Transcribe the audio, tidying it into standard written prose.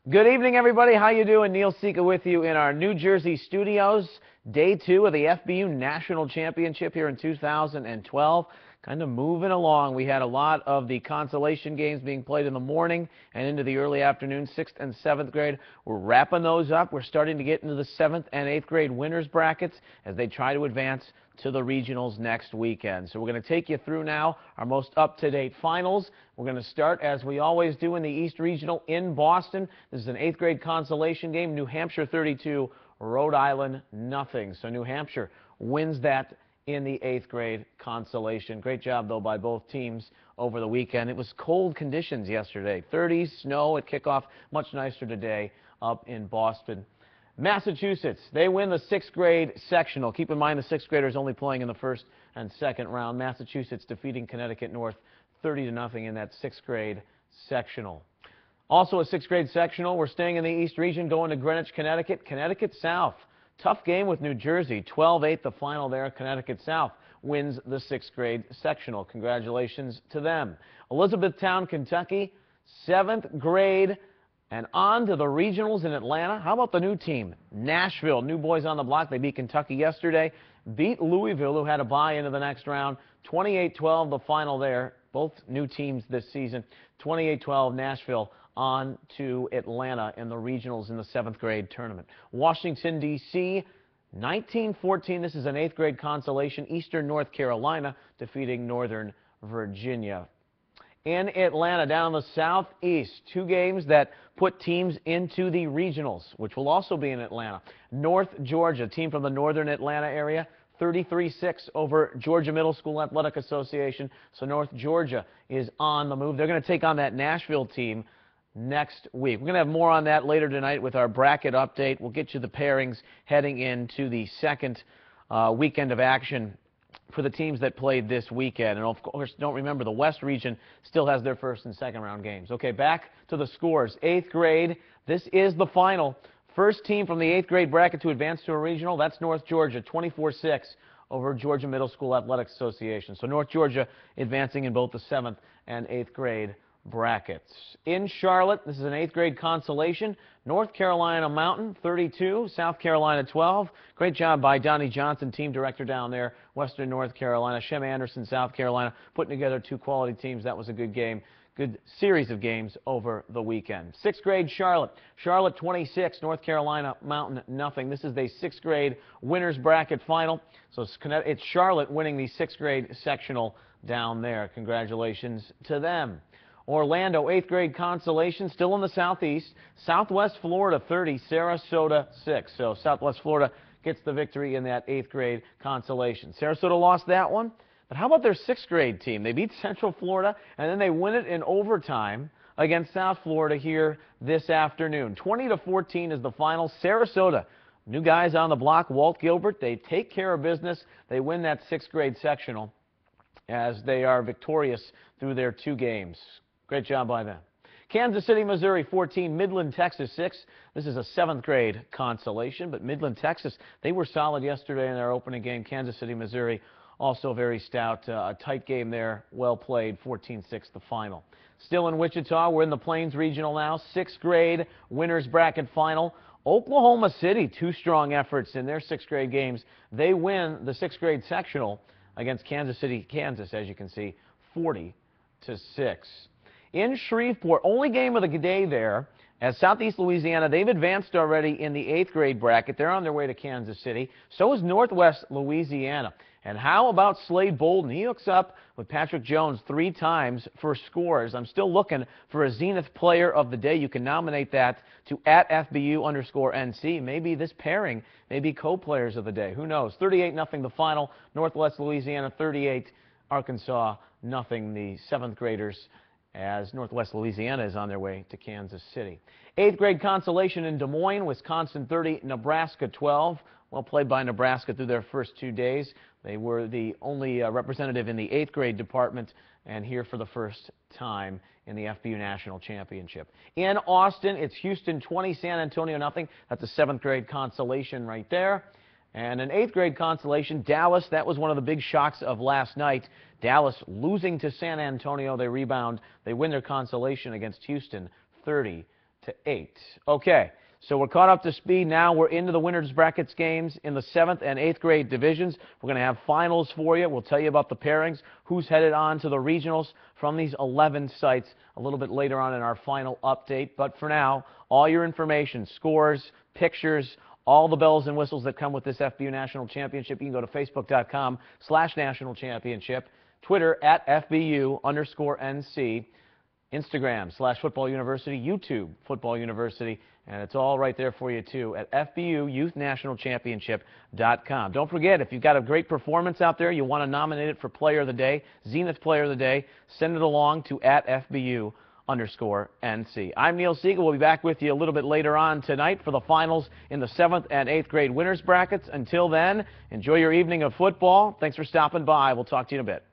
Good evening, everybody. How you doing? Neil Sika with you in our New Jersey studios. Day 2 of the FBU National Championship here in 2012. Kind of moving along. We had a lot of the consolation games being played in the morning and into the early afternoon, 6th and 7th grade. We're wrapping those up. We're starting to get into the 7th and 8th grade winners brackets as they try to advance to the regionals next weekend. So we're going to take you through now our most up-to-date finals. We're going to start, as we always do, in the East Regional in Boston. This is an 8th grade consolation game. New Hampshire 32, Rhode Island nothing. So New Hampshire wins that in the 8th grade consolation. Great job, though, by both teams over the weekend. It was cold conditions yesterday. 30s, snow at kickoff. Much nicer today up in Boston. Massachusetts, they win the 6th grade sectional. Keep in mind the 6th graders only playing in the 1st and 2nd round. Massachusetts defeating Connecticut North 30-0 in that 6th grade sectional. Also a 6th grade sectional. We're staying in the East region, going to Greenwich, Connecticut. Connecticut South. Tough game with New Jersey. 12-8 the final there. Connecticut South wins the 6th grade sectional. Congratulations to them. Elizabethtown, Kentucky, 7th grade. And on to the regionals in Atlanta. How about the new team? Nashville, new boys on the block. They beat Kentucky yesterday. Beat Louisville, who had a bye into the next round. 28-12 the final there. Both new teams this season. 28-12 Nashville on to Atlanta in the regionals in the 7th grade tournament. Washington, D.C., 19-14. This is an 8th grade consolation. Eastern North Carolina defeating Northern Virginia. In Atlanta, down in the southeast, two games that put teams into the regionals, which will also be in Atlanta. North Georgia, team from the northern Atlanta area, 33-6 over Georgia Middle School Athletic Association. So North Georgia is on the move. They're going to take on that Nashville team next week. We're going to have more on that later tonight with our bracket update. We'll get you the pairings heading into the second weekend of action for the teams that played this weekend. And of course, don't remember, the West region still has their 1st and 2nd round games. Okay, back to the scores. 8th grade, this is the final. First team from the 8th grade bracket to advance to a regional, that's North Georgia, 24-6 over Georgia Middle School Athletic Association. So North Georgia advancing in both the 7th and 8th grade brackets. In Charlotte, this is an 8th grade consolation. North Carolina Mountain 32, South Carolina 12. Great job by Donnie Johnson, team director down there, Western North Carolina. Shem Anderson, South Carolina, putting together two quality teams. That was a good game. Good series of games over the weekend. 6th grade Charlotte. Charlotte 26, North Carolina Mountain nothing. This is the 6th grade winners bracket final. So it's Charlotte winning the 6th grade sectional down there. Congratulations to them. Orlando, 8th grade consolation, still in the southeast. Southwest Florida 30, Sarasota 6. So Southwest Florida gets the victory in that 8th grade consolation. Sarasota lost that one. But how about their 6th grade team? They beat Central Florida, and then they win it in overtime against South Florida here this afternoon. 20-14 is the final. Sarasota, new guys on the block, Walt Gilbert, they take care of business. They win that 6th grade sectional as they are victorious through their two games. Great job by them. Kansas City, Missouri 14, Midland, Texas 6. This is a 7th grade consolation, but Midland, Texas, they were solid yesterday in their opening game. Kansas City, Missouri, also very stout. A tight game there, well played, 14-6 the final. Still in Wichita, we're in the Plains Regional now, 6th grade winners bracket final. Oklahoma City, two strong efforts in their 6th grade games. They win the 6th grade sectional against Kansas City, Kansas, as you can see, 40-6. In Shreveport, only game of the day there, as Southeast Louisiana, they've advanced already in the 8th grade bracket. They're on their way to Kansas City. So is Northwest Louisiana. And how about Slade Bolden? He hooks up with Patrick Jones 3 times for scores. I'm still looking for a Zenith Player of the Day. You can nominate that to @FBU_NC. Maybe this pairing may be co-players of the day. Who knows? 38-0 the final. Northwest Louisiana 38, Arkansas nothing. The 7th graders, as Northwest Louisiana is on their way to Kansas City. 8th grade consolation in Des Moines, Wisconsin 30, Nebraska 12. Well played by Nebraska through their first 2 days. They were the only representative in the 8th grade department and here for the first time in the FBU National Championship. In Austin, it's Houston 20, San Antonio nothing. That's a 7th grade consolation right there. And an 8th grade consolation, Dallas, that was one of the big shocks of last night. Dallas losing to San Antonio. They rebound. They win their consolation against Houston 30-7. 8. Okay, so we're caught up to speed now. We're into the winners brackets games in the 7th and 8th grade divisions. We're going to have finals for you. We'll tell you about the pairings, who's headed on to the regionals from these 11 sites a little bit later on in our final update. But for now, all your information, scores, pictures, all the bells and whistles that come with this FBU National Championship. You can go to Facebook.com/National Championship, Twitter @FBU_NC, Instagram /Football University, YouTube Football University, and it's all right there for you too at FBUYouthNationalChampionship.com. Don't forget, if you've got a great performance out there, you want to nominate it for Player of the Day, Zenith Player of the Day, send it along to @FBU_NC. I'm Neil Sika. We'll be back with you a little bit later on tonight for the finals in the 7th and 8th grade winners brackets. Until then, enjoy your evening of football. Thanks for stopping by. We'll talk to you in a bit.